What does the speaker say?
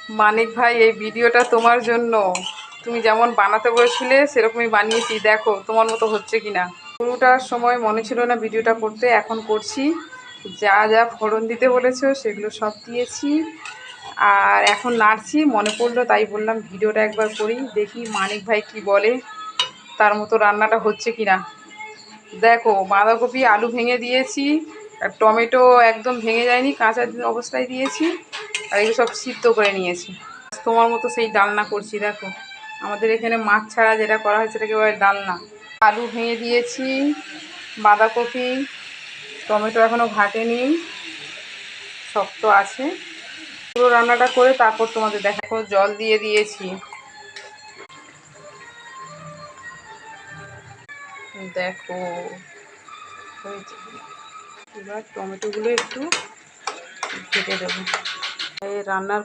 মানিক ভাই, এই ভিডিওটা তোমার জন্য। তুমি যেমন বানাতে বলেছিলে সেরকমই বানিয়েছি, দেখো তোমার মতো হচ্ছে কিনা। শুরুটার সময় মনে ছিল না ভিডিওটা করতে, এখন করছি। যা যা ফোড়ন দিতে বলেছো সেগুলো সব দিয়েছি, আর এখন নাড়ছি, মনে পড়লো তাই বললাম ভিডিওটা একবার করি, দেখি মানিক ভাই কি বলে, তার মতো রান্নাটা হচ্ছে কিনা। দেখো, বাঁধাকপি আলু ভেঙে দিয়েছি, আর টমেটো একদম ভেঙে যায়নি, কাঁচা অবস্থায় দিয়েছি, আর এগুলো সব সিদ্ধ করে নিয়েছি। তোমার মতো সেই ডালনা করছি। দেখো, আমাদের এখানে মাছ ছাড়া যেটা করা হয় সেটাকে বলে ডালনা। আলু ভেঙে দিয়েছি, বাঁধাকপি, টমেটো এখনও ঘাটেনি, শক্ত আছে। পুরো রান্নাটা করে তারপর তোমাদের দেখো। জল দিয়ে দিয়েছি, দেখো হয়েছে। এবার টমেটোগুলো একটু ঘেটে দেবো। এই রান্নার